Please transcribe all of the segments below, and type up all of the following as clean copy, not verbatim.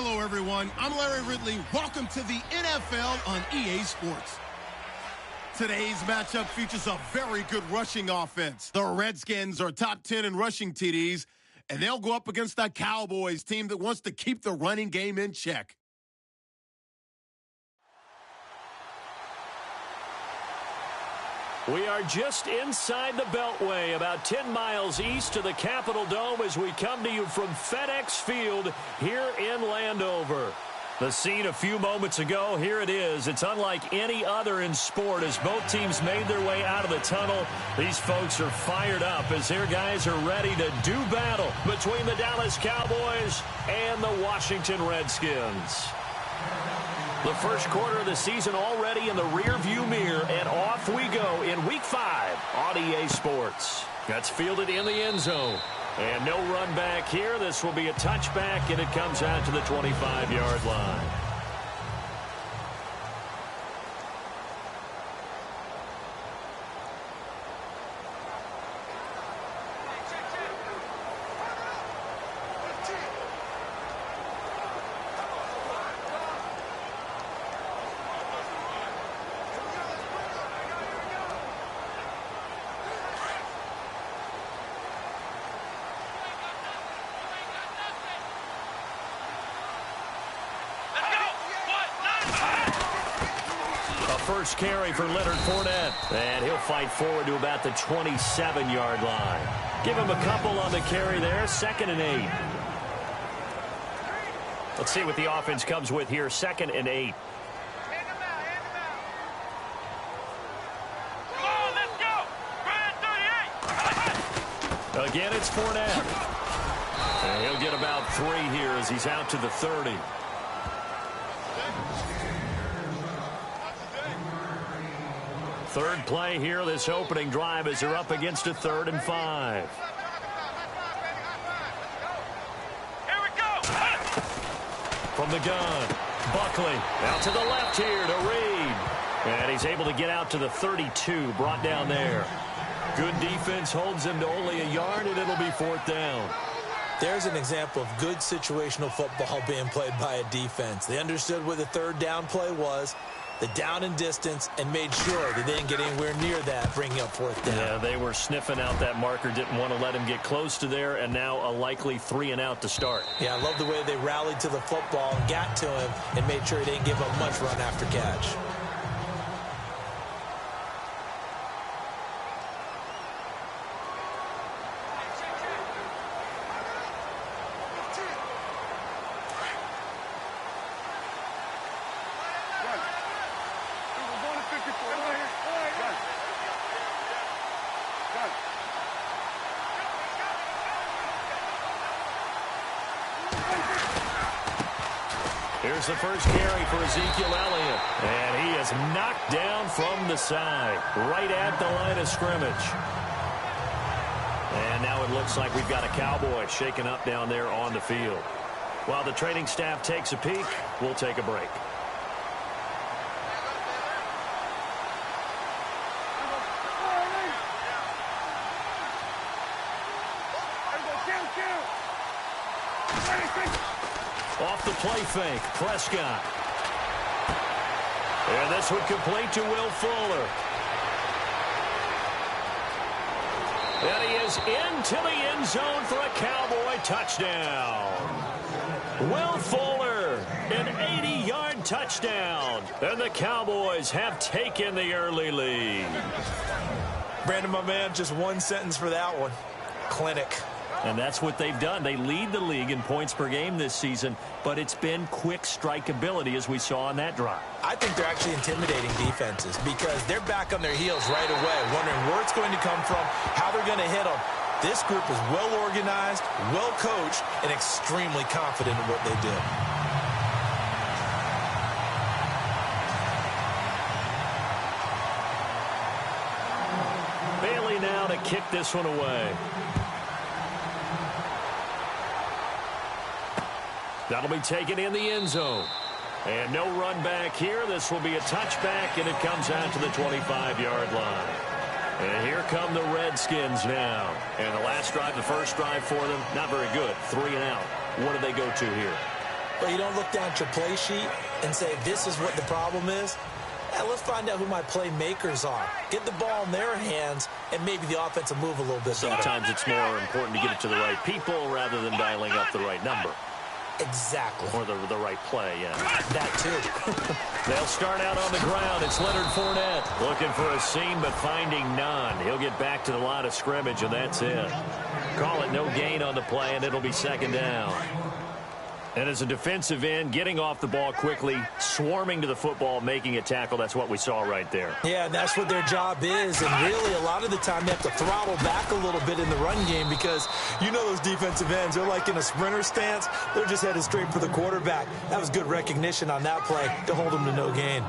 Hello, everyone. I'm Larry Ridley. Welcome to the NFL on EA Sports. Today's matchup features a very good rushing offense. The Redskins are top 10 in rushing TDs, and they'll go up against the Cowboys team that wants to keep the running game in check. We are just inside the Beltway, about 10 miles east of the Capitol Dome as we come to you from FedEx Field here in Landover. The scene a few moments ago, here it is. It's unlike any other in sport as both teams made their way out of the tunnel. These folks are fired up as their guys are ready to do battle between the Dallas Cowboys and the Washington Redskins. The first quarter of the season already in the rearview mirror, and off we go in Week 5 on EA Sports. That's fielded in the end zone. And no run back here. This will be a touchback, and it comes out to the 25-yard line. First carry for Leonard Fournette, and he'll fight forward to about the 27-yard line. Give him a couple on the carry there, 2nd and 8. Let's see what the offense comes with here, 2nd and 8. Come on, let's go! Run 38! Again, it's Fournette. And he'll get about 3 here as he's out to the 30. Third play here, this opening drive as they're up against a 3rd and 5. Here we go! From the gun, Buckley out to the left here to Reed. And he's able to get out to the 32, brought down there. Good defense holds him to only a yard, and it'll be 4th down. There's an example of good situational football being played by a defense. They understood what the 3rd down play was, the down and distance, and made sure they didn't get anywhere near that, bringing up 4th down. Yeah, they were sniffing out that marker, didn't want to let him get close to there, and now a likely 3 and out to start. Yeah, I love the way they rallied to the football and got to him and made sure he didn't give up much run after catch. Here's the first carry for Ezekiel Elliott. And he is knocked down from the side, right at the line of scrimmage. And now it looks like we've got a Cowboy shaken up down there on the field. While the training staff takes a peek, we'll take a break. Off the play fake, Prescott. And this would complete to Will Fuller. And he is into the end zone for a Cowboy touchdown. Will Fuller, an 80-yard touchdown. And the Cowboys have taken the early lead. Brandon, my man, just one sentence for that one. Clinic. And that's what they've done. They lead the league in points per game this season, but it's been quick strikeability as we saw on that drive. I think they're actually intimidating defenses because they're back on their heels right away, wondering where it's going to come from, how they're going to hit them. This group is well organized, well coached, and extremely confident in what they do. Bailey now to kick this one away. That'll be taken in the end zone. And no run back here. This will be a touchback, and it comes out to the 25-yard line. And here come the Redskins now. And the last drive, the first drive for them, not very good. 3 and out. What do they go to here? but you don't look down at your play sheet and say, this is what the problem is. Yeah, let's find out who my playmakers are. Get the ball in their hands, and maybe the offense will move a little bit better. Sometimes it's more important to get it to the right people rather than dialing up the right number. Exactly. Or the right play, yeah. That too. They'll start out on the ground. It's Leonard Fournette looking for a seam but finding none. He'll get back to the line of scrimmage, and that's it. Call it no gain on the play, and it'll be second down. And as a defensive end, getting off the ball quickly, swarming to the football, making a tackle, that's what we saw right there. Yeah, that's what their job is. And really, a lot of the time, they have to throttle back a little bit in the run game because you know those defensive ends, they're like in a sprinter stance. They're just headed straight for the quarterback. That was good recognition on that play to hold them to no gain.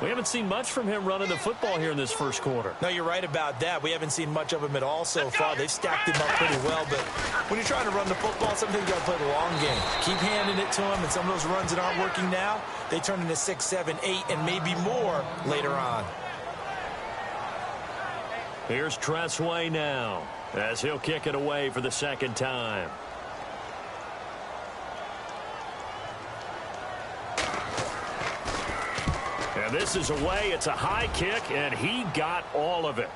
We haven't seen much from him running the football here in this first quarter. No, you're right about that. We haven't seen much of him at all so far. They've stacked him up pretty well, but when you're trying to run the football, sometimes you got to play the long game. Keep handing it to him, and some of those runs that aren't working now, they turn into 6, 7, 8, and maybe more later on. Here's Tressway now as he'll kick it away for the second time. And this is away. It's a high kick, and he got all of it.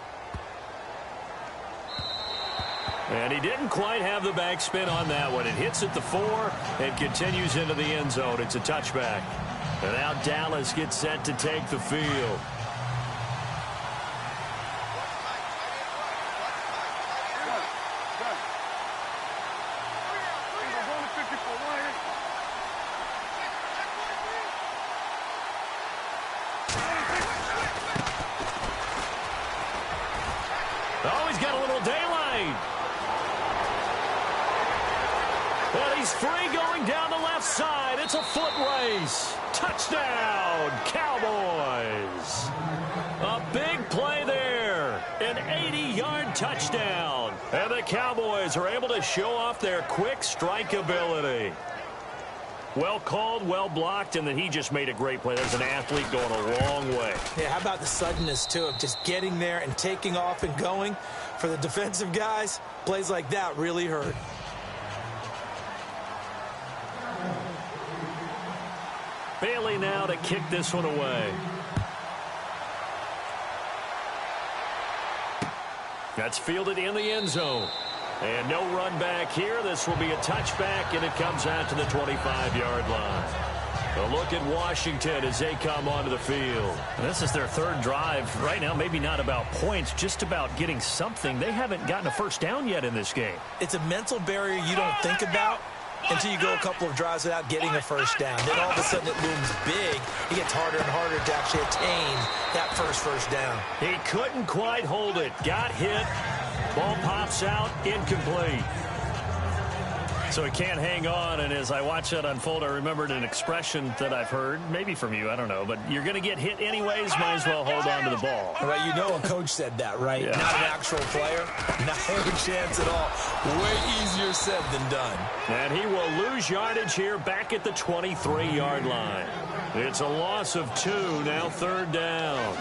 And he didn't quite have the backspin on that one. It hits at the 4 and continues into the end zone. It's a touchback. And now Dallas gets set to take the field. Oh, he's got a little daylight. And he's free going down the left side. It's a foot race. Touchdown, Cowboys. A big play there. An 80-yard touchdown. And the Cowboys are able to show off their quick strike ability. Well called, well blocked, and then he just made a great play. There's an athlete going a long way. Yeah, how about the suddenness, too, of just getting there and taking off and going? For the defensive guys, plays like that really hurt. Bailey now to kick this one away. That's fielded in the end zone. And no run back here. This will be a touchback, and it comes out to the 25-yard line. A look at Washington as they come onto the field. This is their third drive. Right now, maybe not about points, just about getting something. They haven't gotten a first down yet in this game. It's a mental barrier you don't think about until you go a couple of drives without getting a first down. Then all of a sudden it looms big. It gets harder and harder to actually attain that first down. He couldn't quite hold it. Got hit. Ball pops out, incomplete. So he can't hang on, and as I watch that unfold, I remembered an expression that I've heard, maybe from you, I don't know, but you're going to get hit anyways, might as well hold on to the ball. Right, you know a coach said that, right? Yeah. Not an actual player. Not a chance at all. Way easier said than done. And he will lose yardage here back at the 23-yard line. It's a loss of 2, now third down.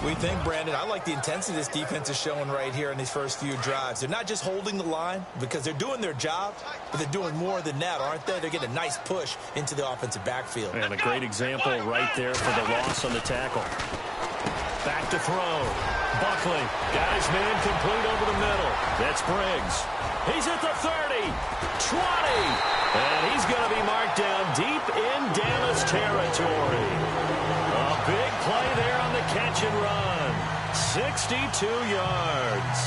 We think, Brandon, I like the intensity this defense is showing right here in these first few drives. They're not just holding the line because they're doing their job, but they're doing more than that, aren't they? They're getting a nice push into the offensive backfield. And a great example right there for the loss on the tackle. Back to throw. Buckley got his man complete over the middle. That's Briggs. He's at the 30, 20, and he's going to be marked down deep in Dallas territory. A big play there on the catch and run. 62 yards.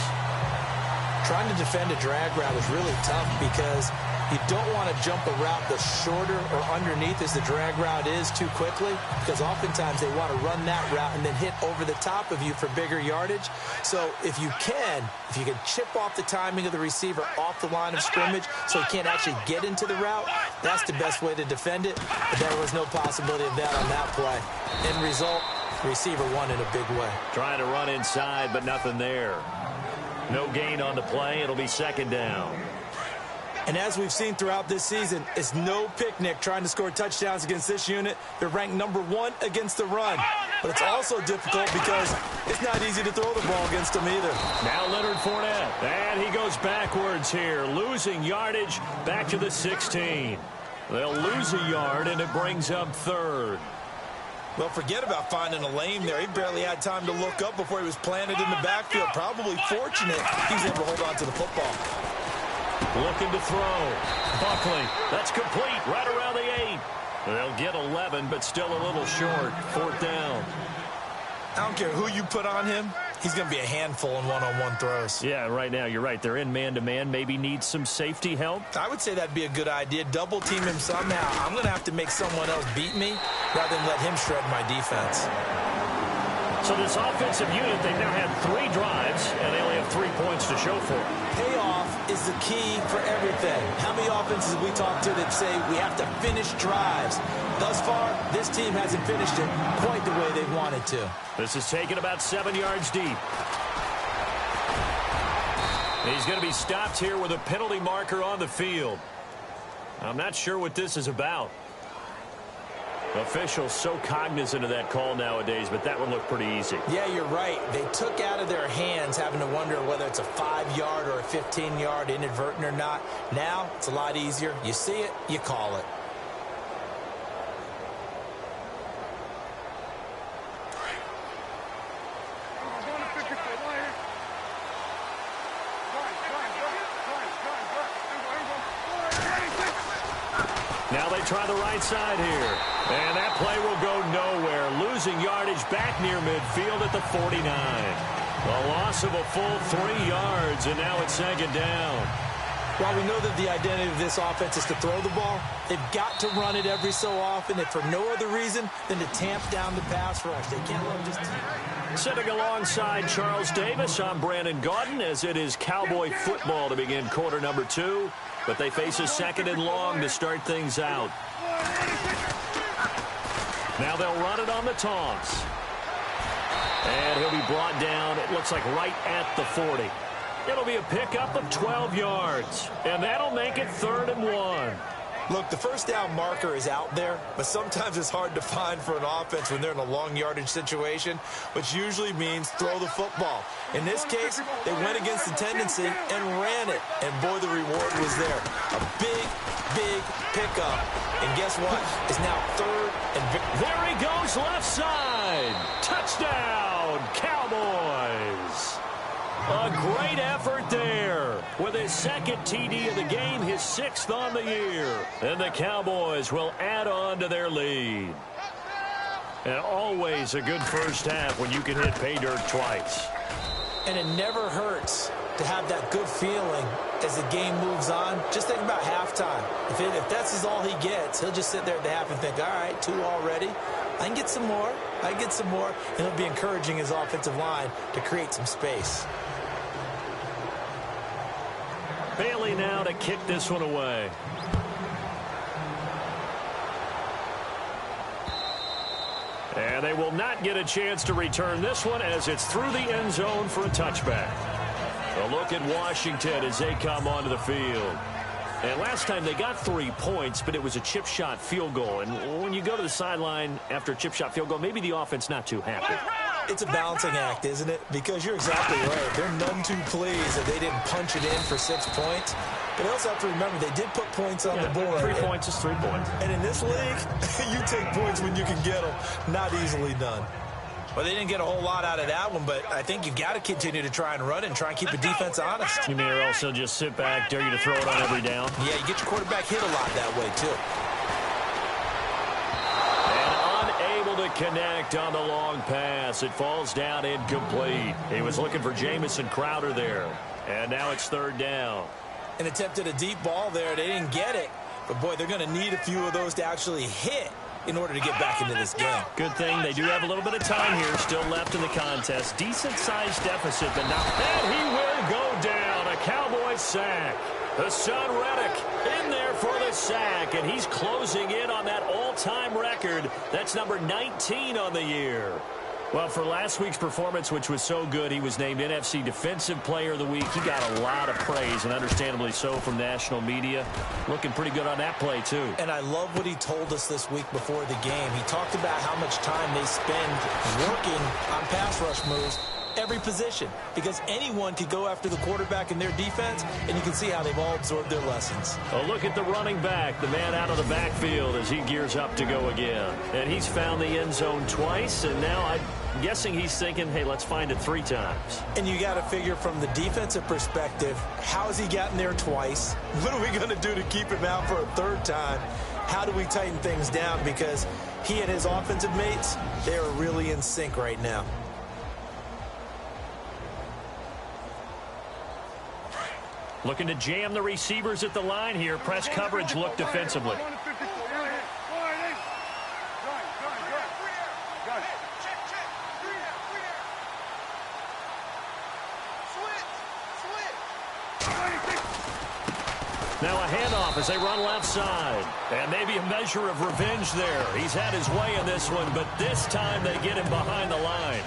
Trying to defend a drag route is really tough because you don't want to jump a route the shorter or underneath as the drag route is too quickly, because oftentimes they want to run that route and then hit over the top of you for bigger yardage. So if you can chip off the timing of the receiver off the line of scrimmage so he can't actually get into the route, that's the best way to defend it. But there was no possibility of that on that play. End result, receiver won in a big way. Trying to run inside, but nothing there. No gain on the play. It'll be second down. And as we've seen throughout this season, it's no picnic trying to score touchdowns against this unit. They're ranked number 1 against the run. But it's also difficult because it's not easy to throw the ball against them either. Now Leonard Fournette. And he goes backwards here, losing yardage back to the 16. They'll lose a yard, and it brings up third. Well, forget about finding a lane there. He barely had time to look up before he was planted in the backfield. Probably fortunate he was able to hold on to the football. Looking to throw. Buckley. That's complete right around the 8. They'll get 11, but still a little short. Fourth down. I don't care who you put on him. He's going to be a handful in one-on-one throws. Yeah, right now, you're right. They're in man-to-man. Maybe need some safety help. I would say that'd be a good idea. Double team him somehow. I'm going to have to make someone else beat me rather than let him shred my defense. So this offensive unit, they've now had 3 drives, and they only have 3 points to show for it. Payoff is the key for everything. How many offenses have we talked to that say we have to finish drives? Thus far, this team hasn't finished it quite the way they wanted to. This is taken about 7 yards deep. He's going to be stopped here with a penalty marker on the field. I'm not sure what this is about. Officials so cognizant of that call nowadays, but that one looked pretty easy. Yeah, you're right. They took out of their hands having to wonder whether it's a 5-yard or a 15-yard inadvertent or not. Now, it's a lot easier. You see it, you call it. Now they try the right side here. And that play will go nowhere. Losing yardage back near midfield at the 49. A loss of a full 3 yards, and now it's second down. While we know that the identity of this offense is to throw the ball, they've got to run it every so often, and for no other reason than to tamp down the pass rush. They can't let just... Sitting alongside Charles Davis, I'm Brandon Gaudin, as it is Cowboy football to begin quarter number 2. But they face a second and long to start things out. Now they'll run it on the toss. And he'll be brought down, it looks like right at the 40. It'll be a pickup of 12 yards. And that'll make it 3rd and 1. Look, the first down marker is out there, but sometimes it's hard to find for an offense when they're in a long yardage situation, which usually means throw the football. In this case, they went against the tendency and ran it, and boy, the reward was there. A big, big pickup, and guess what? It's now 3rd and... There he goes, left side. Touchdown, Cowboys. A great effort there. With his 2nd TD of the game, his 6th on the year. And the Cowboys will add on to their lead. And always a good first half when you can hit pay dirt twice. And it never hurts to have that good feeling as the game moves on. Just think about halftime. If that's all he gets, he'll just sit there at the half and think, all right, 2 already. I can get some more. I can get some more. And he'll be encouraging his offensive line to create some space. Bailey now to kick this one away. And they will not get a chance to return this one as it's through the end zone for a touchback. A look at Washington as they come onto the field. And last time they got 3 points, but it was a chip shot field goal. And when you go to the sideline after a chip shot field goal, maybe the offense not too happy. It's a balancing act, isn't it? Because you're exactly right. They're none too pleased that they didn't punch it in for 6 points. But they also have to remember they did put points on the board. 3 points is 3 points. And in this league, you take points when you can get them. Not easily done. Well, they didn't get a whole lot out of that one, but I think you've got to continue to try and run it and try and keep the defense honest. You may also just sit back, dare you to throw it on every down. Yeah, you get your quarterback hit a lot that way, too. Connect on the long pass. It falls down incomplete. He was looking for Jamison Crowder there. And now it's 3rd down. An attempt at a deep ball there. They didn't get it. But, boy, they're going to need a few of those to actually hit in order to get back into this game. Good thing they do have a little bit of time here still left in the contest. Decent-sized deficit, but now and he will go down. A Cowboy sack. Hassan Reddick in there for the sack, and he's closing in on that all-time record. That's number 19 on the year. Well, for last week's performance, which was so good, he was named NFC Defensive Player of the Week. He got a lot of praise, and understandably so, from national media. Looking pretty good on that play, too. And I love what he told us this week before the game. He talked about how much time they spend working on pass rush moves. every position because anyone could go after the quarterback in their defense, and you can see how they've all absorbed their lessons. A look at the running back, the man out of the backfield as he gears up to go again. And he's found the end zone twice, and now I'm guessing he's thinking, hey, let's find it 3 times. And you got to figure from the defensive perspective, how has he gotten there twice? What are we going to do to keep him out for a 3rd time? How do we tighten things down? Because he and his offensive mates, they are really in sync right now. Looking to jam the receivers at the line here. Press coverage look defensively. Now a handoff as they run left side. And maybe a measure of revenge there. He's had his way in this one, but this time they get him behind the line.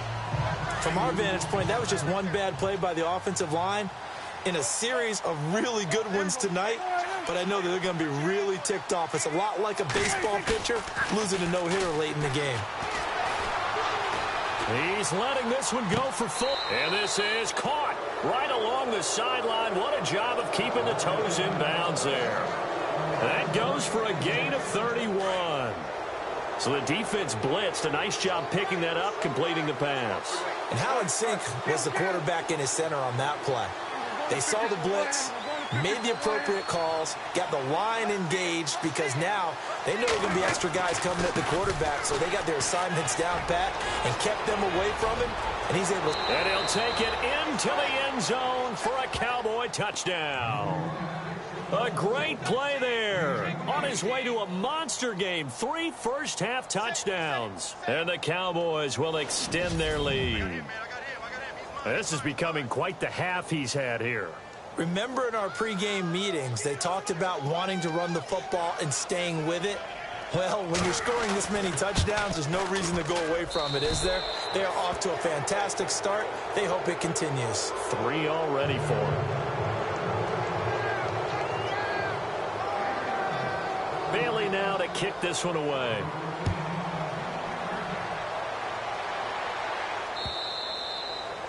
From our vantage point, that was just one bad play by the offensive line in a series of really good ones tonight, but I know that they're going to be really ticked off. It's a lot like a baseball pitcher losing a no-hitter late in the game. He's letting this one go for full. And this is caught right along the sideline. What a job of keeping the toes in bounds there. That goes for a gain of 31. So the defense blitzed. A nice job picking that up, completing the pass. And how in sync was the quarterback in his center on that play? They saw the blitz, made the appropriate calls, got the line engaged because now they know there are going to be extra guys coming at the quarterback, so they got their assignments down pat and kept them away from him, and he's able to... And he'll take it into the end zone for a Cowboy touchdown. A great play there. On his way to a monster game, 3 first-half touchdowns. And the Cowboys will extend their lead. This is becoming quite the half he's had here. Remember in our pregame meetings, they talked about wanting to run the football and staying with it? Well, when you're scoring this many touchdowns, there's no reason to go away from it, is there? They are off to a fantastic start. They hope it continues. 3 already for him. Bailey now to kick this one away.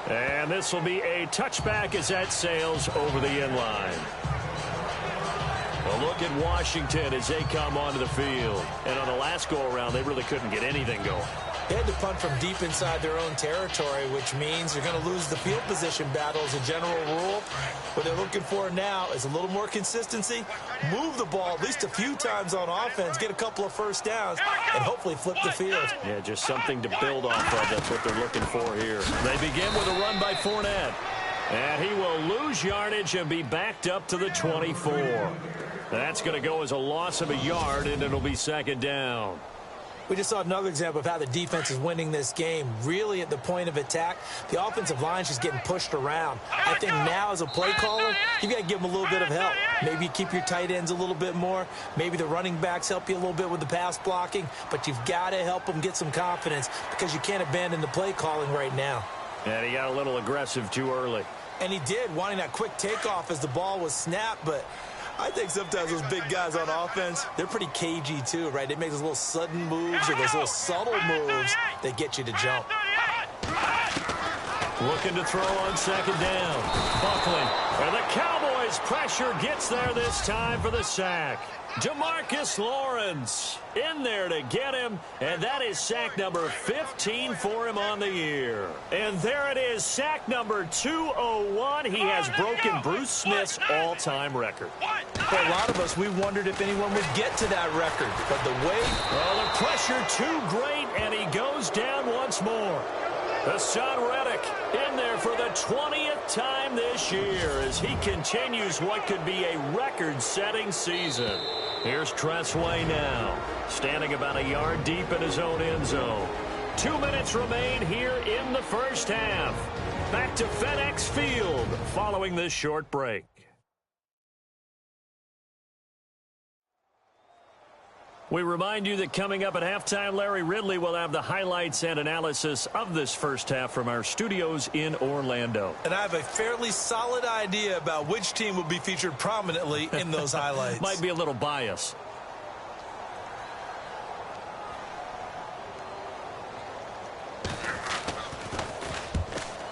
And this will be a touchback as that sails over the end line. A look at Washington as they come onto the field. And on the last go-around, they really couldn't get anything going. They had to punt from deep inside their own territory, which means you're going to lose the field position battle as a general rule. What they're looking for now is a little more consistency, move the ball at least a few times on offense, get a couple of first downs, and hopefully flip the field. Yeah, just something to build off of. That's what they're looking for here. They begin with a run by Fournette. And he will lose yardage and be backed up to the 24. That's going to go as a loss of a yard, and it'll be 2nd down. We just saw another example of how the defense is winning this game. Really at the point of attack, the offensive line's just getting pushed around. I think now as a play caller, you've got to give them a little bit of help. Maybe you keep your tight ends a little bit more. Maybe the running backs help you a little bit with the pass blocking. But you've got to help them get some confidence because you can't abandon the play calling right now. And he got a little aggressive too early. And he did, wanting that quick takeoff as the ball was snapped, but I think sometimes those big guys on offense, they're pretty cagey too, right? They make those little sudden moves or those little subtle moves that get you to jump. Looking to throw on 2nd down. Buckling. And the Cowboys' pressure gets there this time for the sack. DeMarcus Lawrence in there to get him, and that is sack number 15 for him on the year. And there it is, sack number 201. He has broken Bruce Smith's all-time record. For a lot of us, we wondered if anyone would get to that record, but the way... Well, the pressure too great, and he goes down once more. Hassan Reddick in there for the 20th time this year as he continues what could be a record-setting season. Here's Tressway now, standing about a yard deep in his own end zone. 2 minutes remain here in the first half. Back to FedEx Field following this short break. We remind you that coming up at halftime, Larry Ridley will have the highlights and analysis of this first half from our studios in Orlando. And I have a fairly solid idea about which team will be featured prominently in those highlights. Might be a little biased.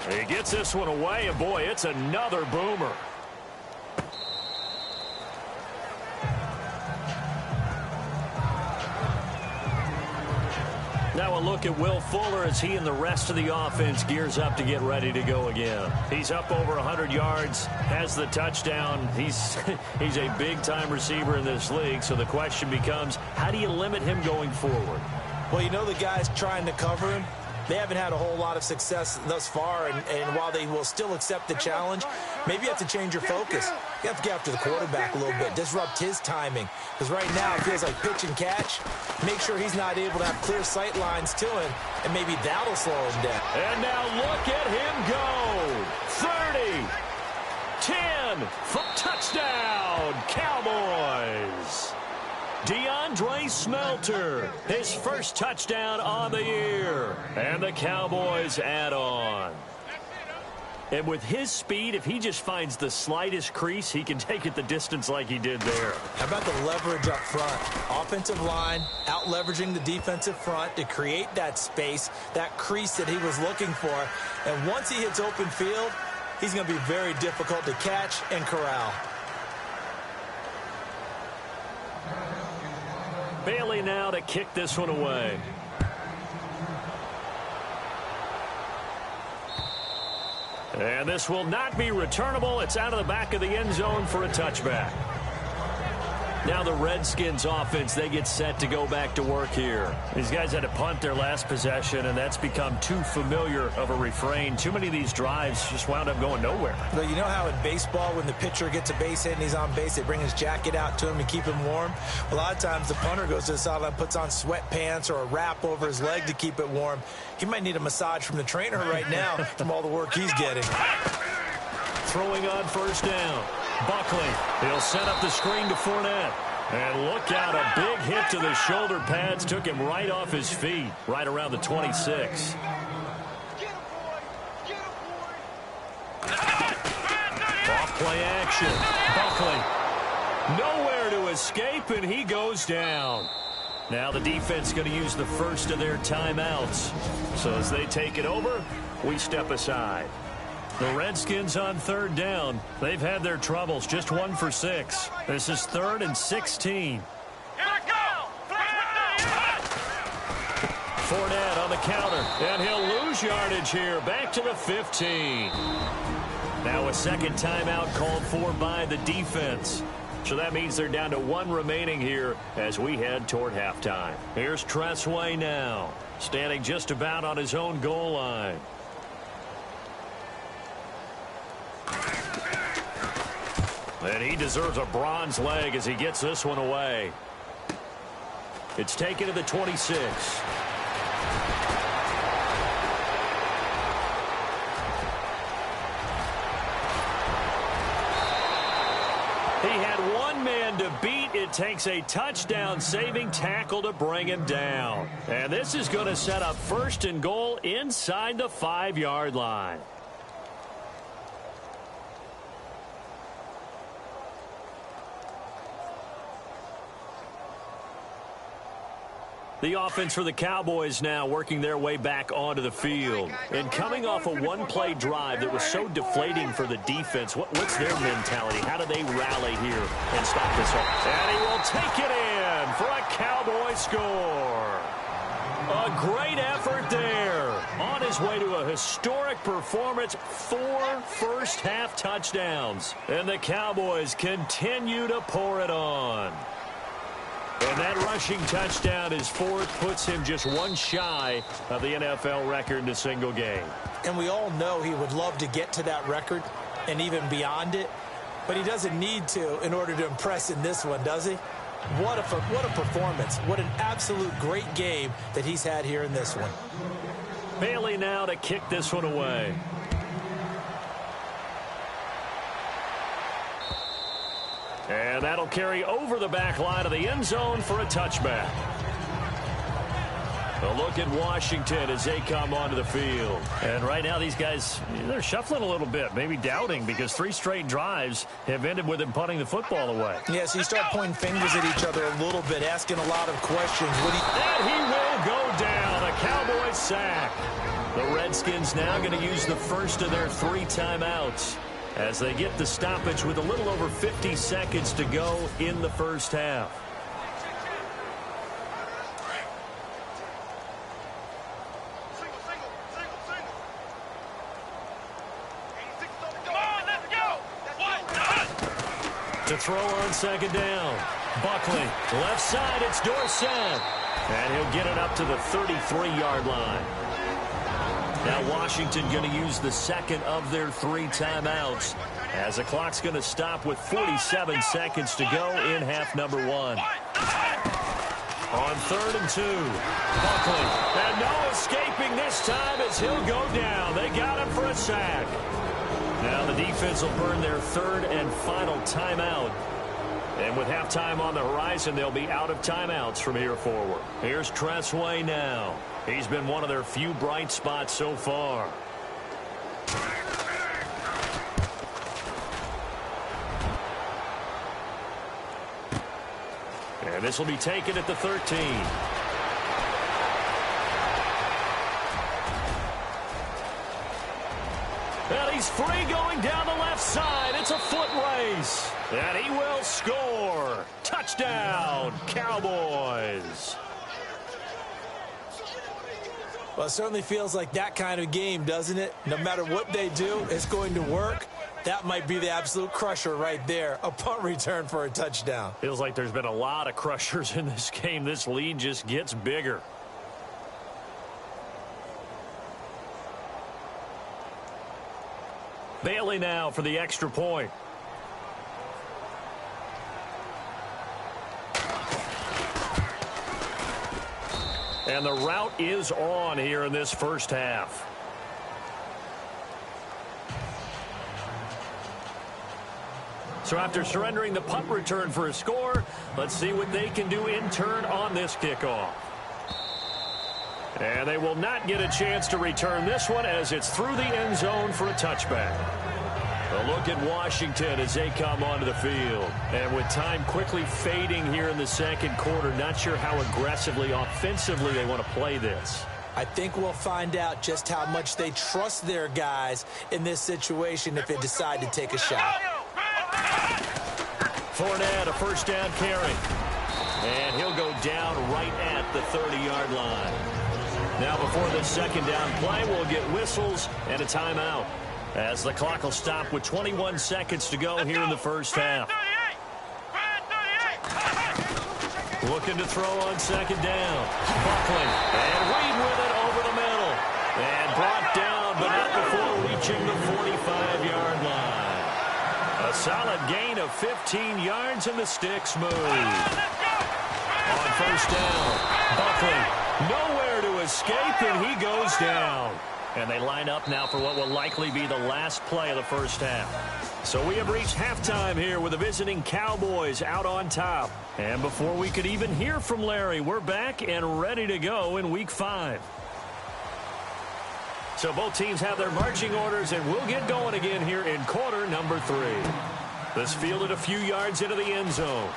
He gets this one away, and boy, it's another boomer. Now a look at Will Fuller as he and the rest of the offense gears up to get ready to go again. He's up over 100 yards, has the touchdown. He's a big-time receiver in this league, so the question becomes, how do you limit him going forward? Well, you know the guys trying to cover him, they haven't had a whole lot of success thus far, and while they will still accept the challenge, maybe you have to change your focus. You have to get after the quarterback a little bit, disrupt his timing, because right now it feels like pitch and catch. Make sure he's not able to have clear sight lines to him, and maybe that'll slow him down. And now look at him go. 30, 10, for touchdown, Cowboys. DeAndre Smelter, his first touchdown on the year. And the Cowboys add on. And with his speed, if he just finds the slightest crease, he can take it the distance like he did there. How about the leverage up front? Offensive line out-leveraging the defensive front to create that space, that crease that he was looking for. And once he hits open field, he's going to be very difficult to catch and corral. Bailey now to kick this one away. And this will not be returnable. It's out of the back of the end zone for a touchback. Now the Redskins offense, they get set to go back to work here. These guys had to punt their last possession, and that's become too familiar of a refrain. Too many of these drives just wound up going nowhere. But you know how in baseball, when the pitcher gets a base hit and he's on base, they bring his jacket out to him to keep him warm? A lot of times the punter goes to the sideline, puts on sweatpants or a wrap over his leg to keep it warm. He might need a massage from the trainer right now from all the work he's getting. Throwing on first down. Buckley, he'll set up the screen to Fournette. And look out, a big hit to the shoulder pads took him right off his feet, right around the 26. Off play action. Buckley, nowhere to escape, and he goes down. Now the defense going to use the first of their timeouts. So as they take it over, we step aside. The Redskins on third down. They've had their troubles, just 1 for 6. This is 3rd and 16. Here we go! Fournette on the counter, and he'll lose yardage here, back to the 15. Now a second timeout called for by the defense. So that means they're down to 1 remaining here as we head toward halftime. Here's Tressway now, standing just about on his own goal line. And he deserves a bronze leg as he gets this one away. It's taken to the 26. He had one man to beat. It takes a touchdown-saving tackle to bring him down. And this is going to set up 1st and goal inside the 5-yard line. The offense for the Cowboys now working their way back onto the field. And coming off a one-play drive that was so deflating for the defense, what's their mentality? How do they rally here and stop this off? And he will take it in for a Cowboy score. A great effort there. On his way to a historic performance, 4 first-half touchdowns. And the Cowboys continue to pour it on. And that rushing touchdown, his 4th, puts him just 1 shy of the NFL record in a single game. And we all know he would love to get to that record and even beyond it, but he doesn't need to in order to impress in this one, does he? What a performance. What an absolute great game that he's had here in this one. Bailey now to kick this one away. And that'll carry over the back line of the end zone for a touchback. A look at Washington as they come onto the field. And right now these guys, they're shuffling a little bit, maybe doubting, because 3 straight drives have ended with them punting the football away. Yeah, so you start pointing fingers at each other a little bit, asking a lot of questions. And he will go down. A Cowboy sack. The Redskins now going to use the first of their 3 timeouts as they get the stoppage with a little over 50 seconds to go in the first half. To throw on second down. Buckley, left side, it's Dorsett. And he'll get it up to the 33-yard line. Now Washington going to use the second of their 3 timeouts as the clock's going to stop with 47 seconds to go in half number 1. On 3rd and 2. Buckley, and no escaping this time as he'll go down. They got him for a sack. Now the defense will burn their 3rd and final timeout. And with halftime on the horizon, they'll be out of timeouts from here forward. Here's Tressway now. He's been one of their few bright spots so far. And this will be taken at the 13. And he's free going down the left side. It's a foot race. And he will score. Touchdown, Cowboys. Well, it certainly feels like that kind of game, doesn't it? No matter what they do, it's going to work. That might be the absolute crusher right there. A punt return for a touchdown. Feels like there's been a lot of crushers in this game. This lead just gets bigger. Bailey now for the extra point. And the route is on here in this first half. So after surrendering the punt return for a score, let's see what they can do in turn on this kickoff. And they will not get a chance to return this one as it's through the end zone for a touchback. A look at Washington as they come onto the field. And with time quickly fading here in the second quarter, not sure how aggressively, offensively they want to play this. I think we'll find out just how much they trust their guys in this situation if they decide to take a shot. Fournette, a first down carry. And he'll go down right at the 30-yard line. Now before the second down play, we'll get whistles and a timeout as the clock will stop with 21 seconds to go here in the first half. Looking to throw on second down. Buckley, and Reed with it over the middle. And brought down, but not before reaching the 45-yard line. A solid gain of 15 yards, and the sticks move. On first down, Buckley, nowhere to escape, and he goes down. And they line up now for what will likely be the last play of the first half. So we have reached halftime here with the visiting Cowboys out on top. And before we could even hear from Larry, we're back and ready to go in Week 5. So both teams have their marching orders, and we'll get going again here in quarter number 3. This fielded a few yards into the end zone.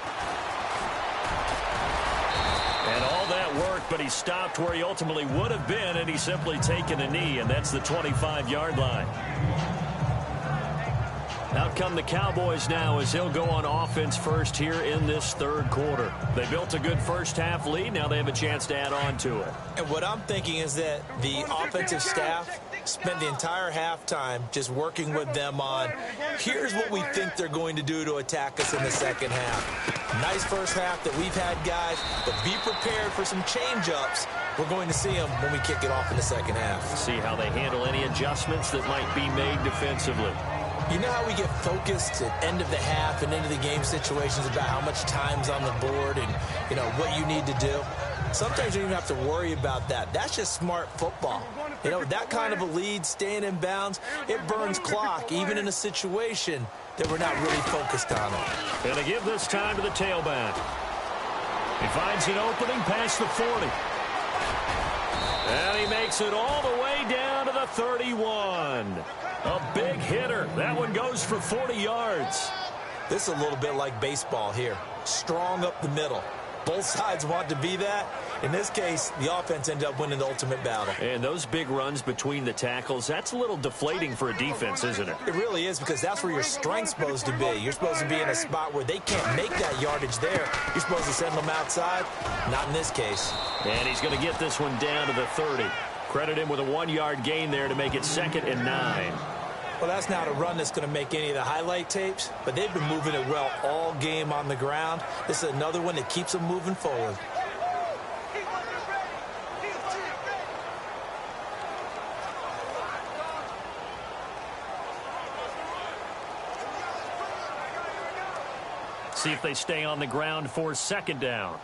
And all that worked, but he stopped where he ultimately would have been, and he's simply taken a knee, and that's the 25-yard line. Out come the Cowboys now as they'll go on offense first here in this third quarter. They built a good first half lead. Now they have a chance to add on to it. And what I'm thinking is that the offensive staff spent the entire halftime just working with them on, here's what we think they're going to do to attack us in the second half. Nice first half that we've had, guys, but be prepared for some change-ups. We're going to see them when we kick it off in the second half. See how they handle any adjustments that might be made defensively. You know how we get focused at end of the half and into the game situations about how much time's on the board and, you know, what you need to do? Sometimes you don't even have to worry about that. That's just smart football. You know, that kind of a lead, staying in bounds, it burns clock, even in a situation that we're not really focused on it. Going to give this time to the tailback. He finds an opening past the 40. And he makes it all the way down to the 31. A big hitter. That one goes for 40 yards. This is a little bit like baseball here. Strong up the middle. Both sides want to be that. In this case, the offense ended up winning the ultimate battle. And those big runs between the tackles, that's a little deflating for a defense, isn't it? It really is, because that's where your strength's supposed to be. You're supposed to be in a spot where they can't make that yardage there. You're supposed to send them outside. Not in this case. And he's going to get this one down to the 30. Credit him with a 1-yard gain there to make it 2nd and 9. Well, that's not a run that's going to make any of the highlight tapes, but they've been moving it well all game on the ground. This is another one that keeps them moving forward. See if they stay on the ground for 2nd down.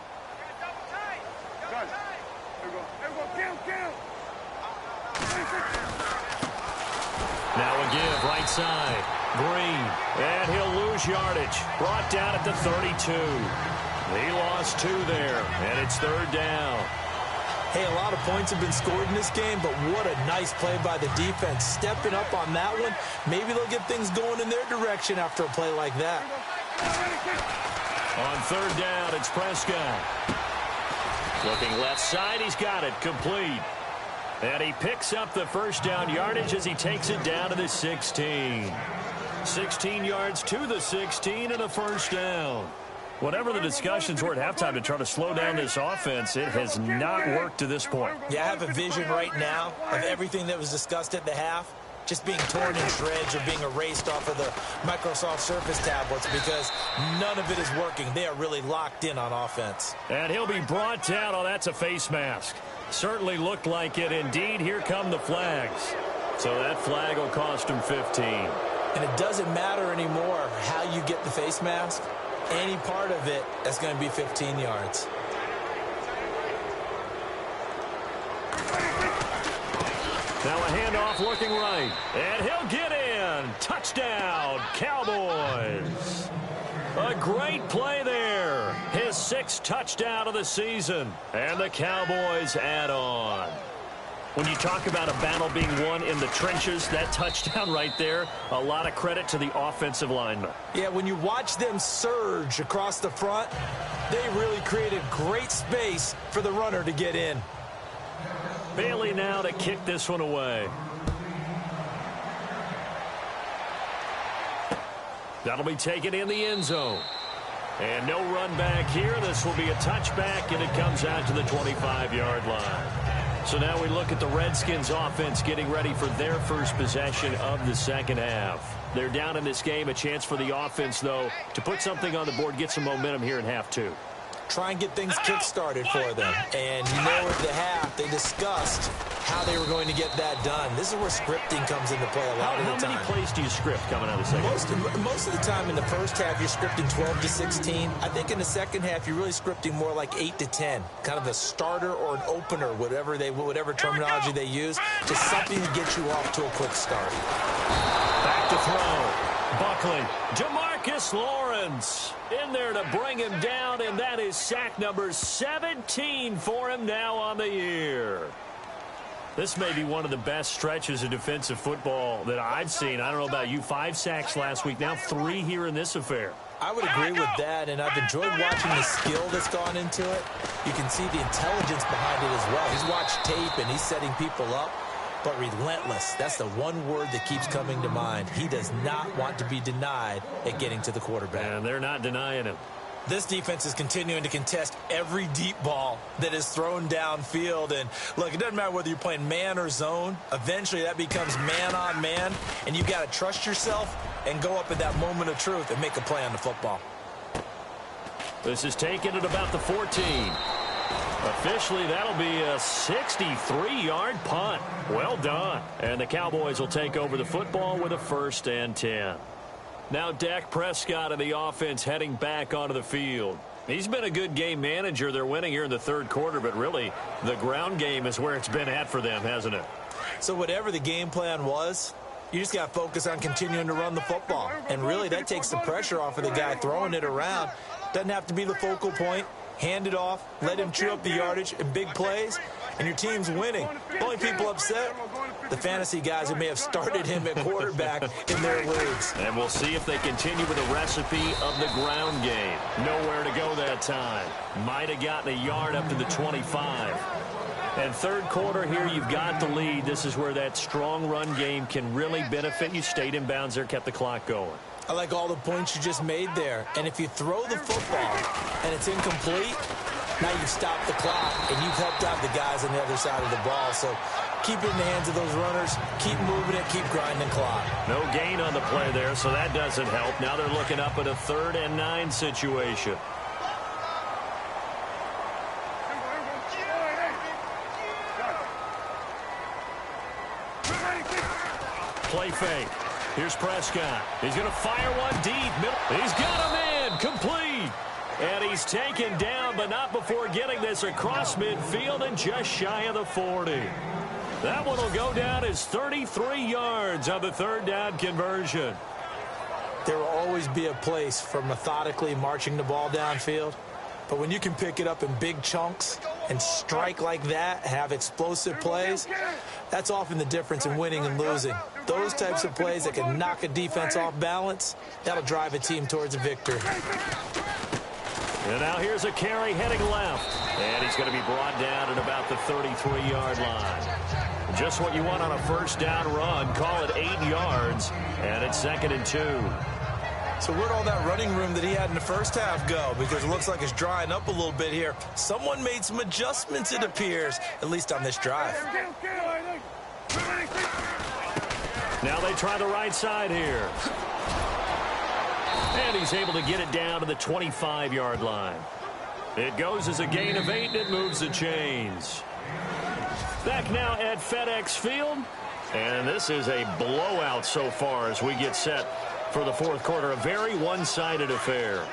Now a give, right side. Green, and he'll lose yardage. Brought down at the 32. He lost 2 there, and it's 3rd down. Hey, a lot of points have been scored in this game, but what a nice play by the defense. Stepping up on that one, maybe they'll get things going in their direction after a play like that. On 3rd down, it's Prescott. Looking left side, he's got it, complete. And he picks up the 1st down yardage as he takes it down to the 16. 16 yards to the 16 and a 1st down. Whatever the discussions were at halftime to try to slow down this offense, it has not worked to this point. Yeah, I have a vision right now of everything that was discussed at the half just being torn in shreds or being erased off of the Microsoft Surface tablets, because none of it is working. They are really locked in on offense. And he'll be brought down. Oh, that's a face mask. Certainly looked like it. Indeed, here come the flags. So that flag will cost him 15. And it doesn't matter anymore how you get the face mask. Any part of it, that's going to be 15 yards. Now a handoff looking right. And he'll get in. Touchdown, Cowboys. A great play there. His 6th touchdown of the season. And the Cowboys add on. When you talk about a battle being won in the trenches, that touchdown right there, a lot of credit to the offensive lineman. Yeah, when you watch them surge across the front, they really created great space for the runner to get in. Bailey now to kick this one away. That'll be taken in the end zone. And no run back here. This will be a touchback, and it comes out to the 25-yard line. So now we look at the Redskins offense getting ready for their first possession of the 2nd half. They're down in this game. A chance for the offense, though, to put something on the board, get some momentum here in half 2. Try and get things kick-started for them. And you know, at the half, they discussed how they were going to get that done. This is where scripting comes into play a lot of the time. How many plays do you script coming out of the second half? Most of the time in the first half, you're scripting 12 to 16. I think in the second half, you're really scripting more like 8 to 10. Kind of a starter or an opener, whatever terminology they use. Just something to get you off to a quick start. Back to throw. Buckley. Demarcus Lawrence in there to bring him down, and that is sack number 17 for him now on the year. This may be one of the best stretches of defensive football that I've seen. I don't know about you. 5 sacks last week, now 3 here in this affair. I would agree with that, and I've enjoyed watching the skill that's gone into it. You can see the intelligence behind it as well. He's watched tape, and he's setting people up. But relentless, that's the one word that keeps coming to mind. He does not want to be denied at getting to the quarterback. And they're not denying him. This defense is continuing to contest every deep ball that is thrown downfield. And look, it doesn't matter whether you're playing man or zone. Eventually that becomes man on man, and you've got to trust yourself and go up at that moment of truth and make a play on the football. This is taken at about the 14. Officially, that'll be a 63-yard punt. Well done. And the Cowboys will take over the football with a 1st and 10. Now Dak Prescott and the offense heading back onto the field. He's been a good game manager. They're winning here in the 3rd quarter, but really the ground game is where it's been at for them, hasn't it? So whatever the game plan was, you just got to focus on continuing to run the football. And really that takes the pressure off of the guy throwing it around. Doesn't have to be the focal point. Hand it off, let him chew up the yardage in big plays, and your team's winning. The only people upset, the fantasy guys who may have started him at quarterback in their leagues. And we'll see if they continue with the recipe of the ground game. Nowhere to go that time. Might have gotten a yard up to the 25. And third quarter here, you've got the lead. This is where that strong run game can really benefit you. Stayed in bounds there, kept the clock going. I like all the points you just made there. And if you throw the football and it's incomplete, now you've stopped the clock and you've helped out the guys on the other side of the ball. So keep it in the hands of those runners. Keep moving it. Keep grinding clock. No gain on the play there, so that doesn't help. Now they're looking up at a 3rd and 9 situation. Play fake. Here's Prescott. He's going to fire one deep. He's got him in. Complete. And he's taken down, but not before getting this across midfield and just shy of the 40. That one will go down as 33 yards on the 3rd down conversion. There will always be a place for methodically marching the ball downfield. But when you can pick it up in big chunks and strike like that, have explosive plays, that's often the difference in winning and losing. Those types of plays that can knock a defense off balance, that'll drive a team towards a victory. And now here's a carry heading left. And he's going to be brought down at about the 33-yard line. Just what you want on a first down run. Call it 8 yards. And it's 2nd and 2. So where'd all that running room that he had in the first half go? Because it looks like it's drying up a little bit here. Someone made some adjustments, it appears, at least on this drive. Now they try the right side here. And he's able to get it down to the 25-yard line. It goes as a gain of 8, and it moves the chains. Back now at FedEx Field. And this is a blowout so far as we get set for the 4th quarter. A very one-sided affair.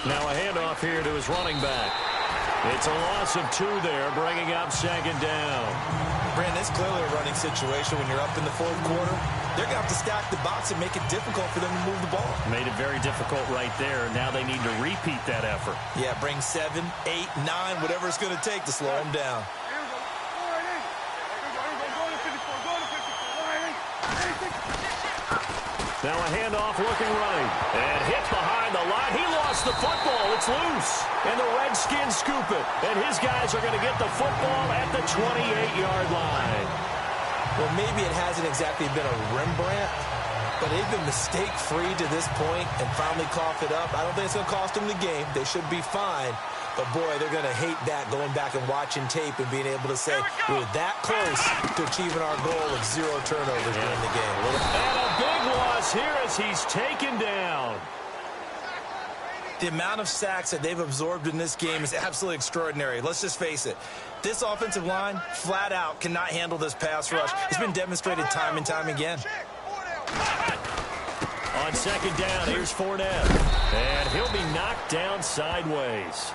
Now a handoff here to his running back. It's a loss of 2 there, bringing up 2nd down. Brandon, it's clearly a running situation when you're up in the 4th quarter. They're going to have to stack the box and make it difficult for them to move the ball. Made it very difficult right there. Now they need to repeat that effort. Yeah, bring 7, 8, 9, whatever it's going to take to slow them down. Now a handoff looking right. And hit behind the line. He lost the football. It's loose. And the Redskins scoop it. And his guys are going to get the football at the 28-yard line. Well, maybe it hasn't exactly been a Rembrandt, but they've been mistake-free to this point and finally coughed it up. I don't think it's going to cost them the game. They should be fine. But, boy, they're going to hate that, going back and watching tape and being able to say we were that close to achieving our goal of 0 turnovers during the game. And a big loss here as he's taken down. The amount of sacks that they've absorbed in this game is absolutely extraordinary. Let's just face it. This offensive line, flat out, cannot handle this pass rush. It's been demonstrated time and time again. On 2nd down, here's Fournette. And he'll be knocked down sideways.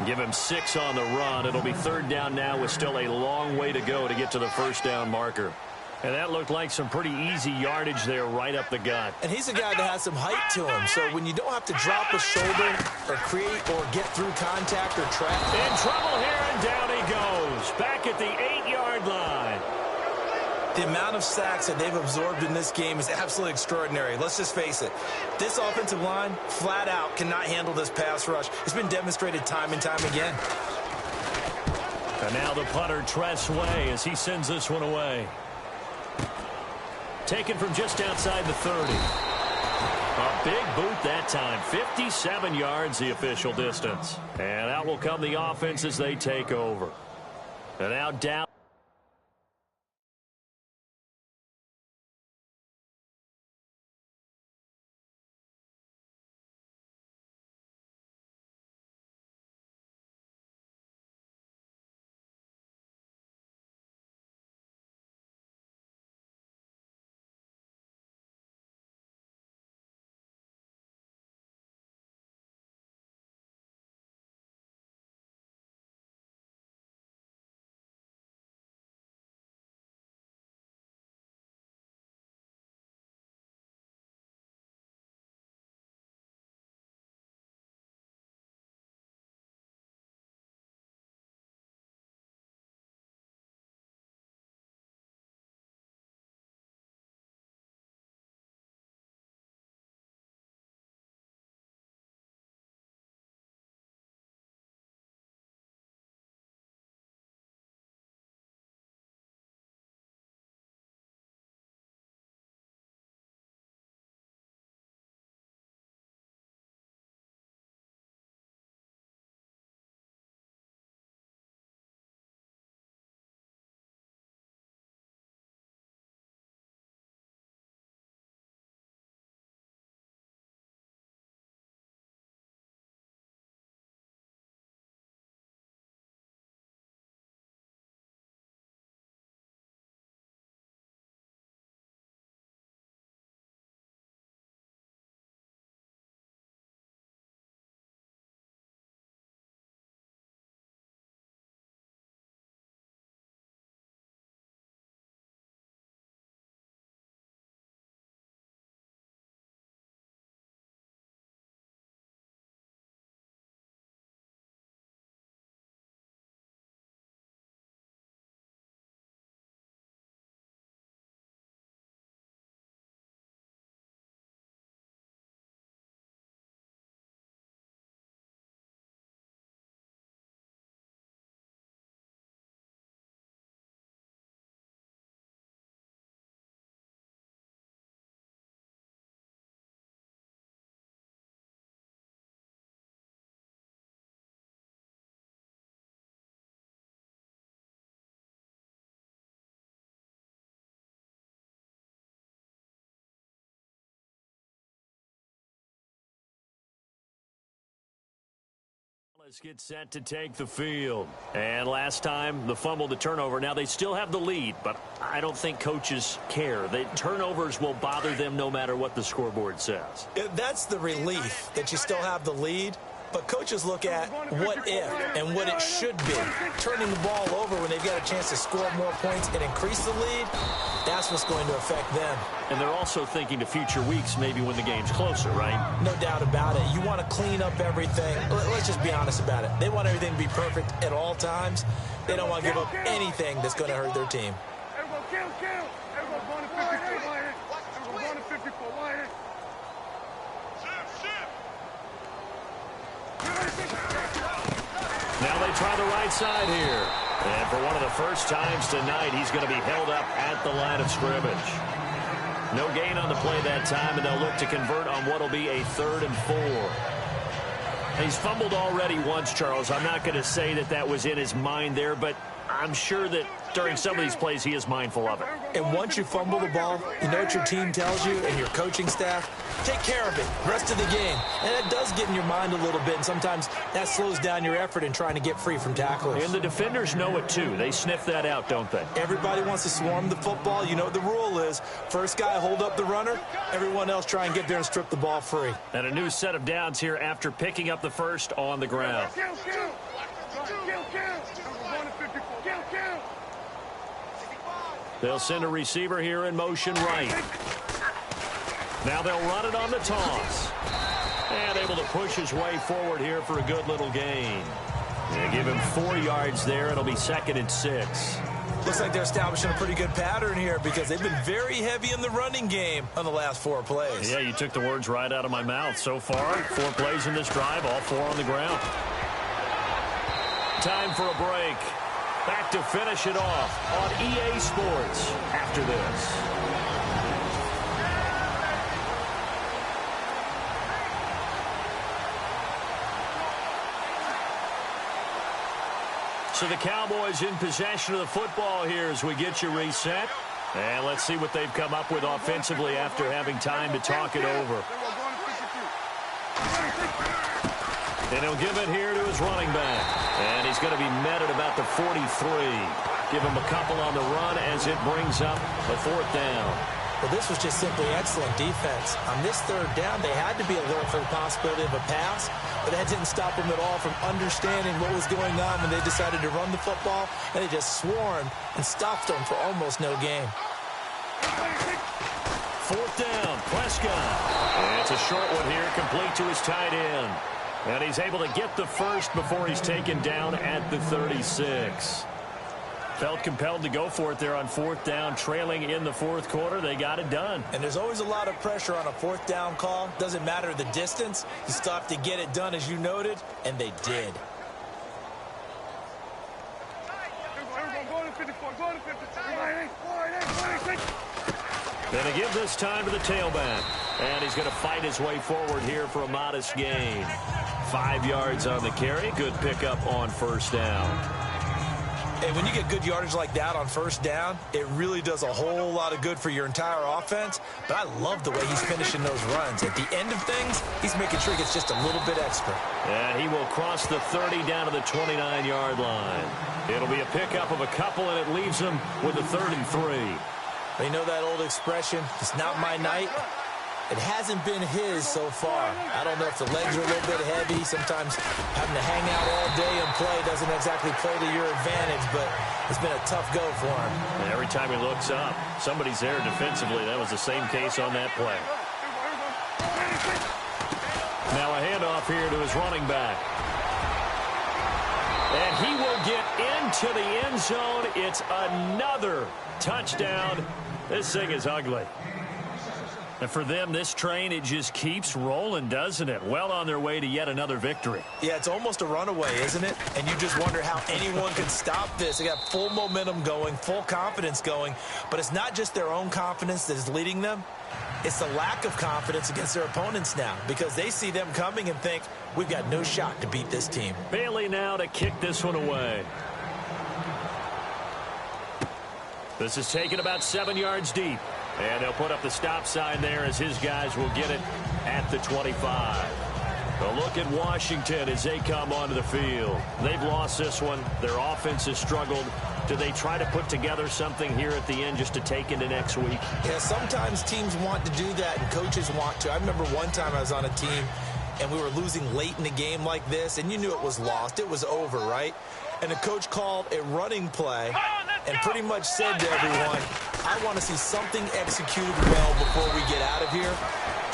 Give him 6 on the run. It'll be 3rd down now with still a long way to go to get to the 1st down marker. And that looked like some pretty easy yardage there right up the gut. And he's a guy that has some height to him. So when you don't have to drop a shoulder or create or get through contact or trap. In trouble here, and down he goes. Back at the 8-yard line. The amount of sacks that they've absorbed in this game is absolutely extraordinary. Let's just face it. This offensive line, flat out, cannot handle this pass rush. It's been demonstrated time and time again. And now the punter, Tress Way, as he sends this one away. Taken from just outside the 30. A big boot that time. 57 yards, the official distance. And out will come the offense as they take over. And now down. Dallas gets set to take the field. And last time, the fumble, the turnover. Now they still have the lead, but I don't think coaches care. The turnovers will bother them no matter what the scoreboard says. That's the relief that you still have the lead. But coaches look at what if and what it should be. Turning the ball over when they've got a chance to score more points and increase the lead, that's what's going to affect them. And they're also thinking to future weeks, maybe when the game's closer, right? No doubt about it. You want to clean up everything. Let's just be honest about it. They want everything to be perfect at all times. They don't want to give up anything that's going to hurt their team. Everyone count. Everyone going to 54 wide. Everyone going to 54 wide. Now they try the right side here. And for one of the first times tonight, he's going to be held up at the line of scrimmage. No gain on the play that time, and they'll look to convert on what will be a 3rd and 4. He's fumbled already once, Charles. I'm not going to say that that was in his mind there, but I'm sure that during some of these plays he is mindful of it. And once you fumble the ball, you know what your team tells you and your coaching staff? Take care of it rest of the game. And it does get in your mind a little bit, and sometimes that slows down your effort in trying to get free from tacklers. And the defenders know it too. They sniff that out, don't they? Everybody wants to swarm the football. You know what the rule is. First guy hold up the runner. Everyone else try and get there and strip the ball free. And a new set of downs here after picking up the first on the ground. They'll send a receiver here in motion right. Now they'll run it on the toss. And able to push his way forward here for a good little gain. They give him 4 yards there. It'll be 2nd and 6. Looks like they're establishing a pretty good pattern here because they've been very heavy in the running game on the last 4 plays. Yeah, you took the words right out of my mouth. So far, 4 plays in this drive, all 4 on the ground. Time for a break. Back to finish it off on EA Sports after this. So the Cowboys in possession of the football here as we get you reset. And let's see what they've come up with offensively after having time to talk it over. And he'll give it here to his running back. And he's going to be met at about the 43. Give him a couple on the run as it brings up the 4th down. Well, this was just simply excellent defense. On this 3rd down, they had to be alert for the possibility of a pass, but that didn't stop them at all from understanding what was going on when they decided to run the football, and they just swarmed and stopped them for almost no gain. 4th down, Prescott. And it's a short one here, complete to his tight end. And he's able to get the first before he's taken down at the 36. Felt compelled to go for it there on 4th down, trailing in the 4th quarter. They got it done. And there's always a lot of pressure on a 4th down call. Doesn't matter the distance. You still have to get it done, as you noted, and they did. Then they give this time to the tailback. And he's going to fight his way forward here for a modest gain. 5 yards on the carry. Good pickup on 1st down. And when you get good yardage like that on 1st down, it really does a whole lot of good for your entire offense. But I love the way he's finishing those runs. At the end of things, he's making sure he gets just a little bit extra. And he will cross the 30 down to the 29-yard line. It'll be a pickup of a couple, and it leaves him with a 3rd and 3. You know that old expression, it's not my night? It hasn't been his so far. I don't know if the legs are a little bit heavy. Sometimes having to hang out all day and play doesn't exactly play to your advantage, but it's been a tough go for him. And every time he looks up, somebody's there defensively. That was the same case on that play. Now a handoff here to his running back. And he will get into the end zone. It's another touchdown. This thing is ugly. And for them, this train, it just keeps rolling, doesn't it? Well on their way to yet another victory. Yeah, it's almost a runaway, isn't it? And you just wonder how anyone can stop this. They got full momentum going, full confidence going. But it's not just their own confidence that is leading them. It's the lack of confidence against their opponents now because they see them coming and think, we've got no shot to beat this team. Bailey now to kick this one away. This is taken about 7 yards deep. And they'll put up the stop sign there as his guys will get it at the 25. A look at Washington as they come onto the field. They've lost this one. Their offense has struggled. Do they try to put together something here at the end just to take into next week? Yeah, sometimes teams want to do that and coaches want to. I remember one time I was on a team and we were losing late in the game like this, and you knew it was lost. It was over, right? And the coach called a running play and pretty much said to everyone, I want to see something executed well before we get out of here.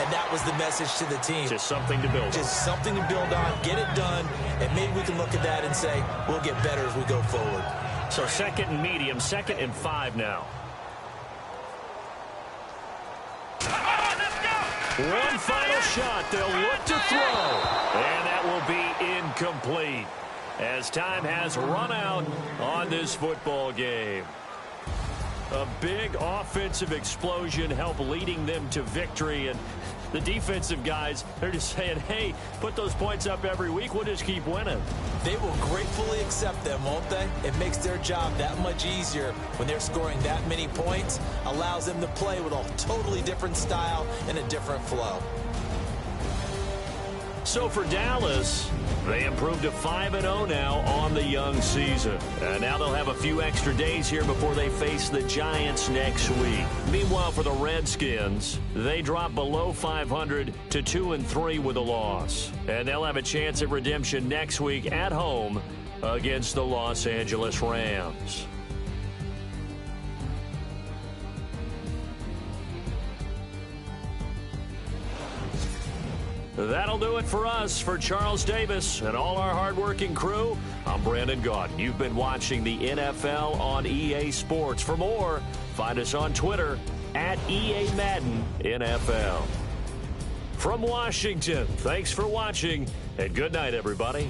And that was the message to the team. Just something to build on. Just something to build on, get it done, and maybe we can look at that and say, we'll get better as we go forward. So 2nd and medium, 2nd and 5 now. One final shot. They'll look to throw. And that will be incomplete as time has run out on this football game. A big offensive explosion helped leading them to victory. And the defensive guys, they're just saying, hey, put those points up every week. We'll just keep winning. They will gratefully accept them, won't they? It makes their job that much easier when they're scoring that many points. Allows them to play with a totally different style and a different flow. So for Dallas, they improved to 5-0 now on the young season. And now they'll have a few extra days here before they face the Giants next week. Meanwhile, for the Redskins, they drop below 500 to 2-3 with a loss. And they'll have a chance at redemption next week at home against the Los Angeles Rams. That'll do it for us. For Charles Davis and all our hardworking crew, I'm Brandon Gaudin. You've been watching the NFL on EA Sports. For more, find us on Twitter at EA Madden NFL. From Washington, thanks for watching, and good night, everybody.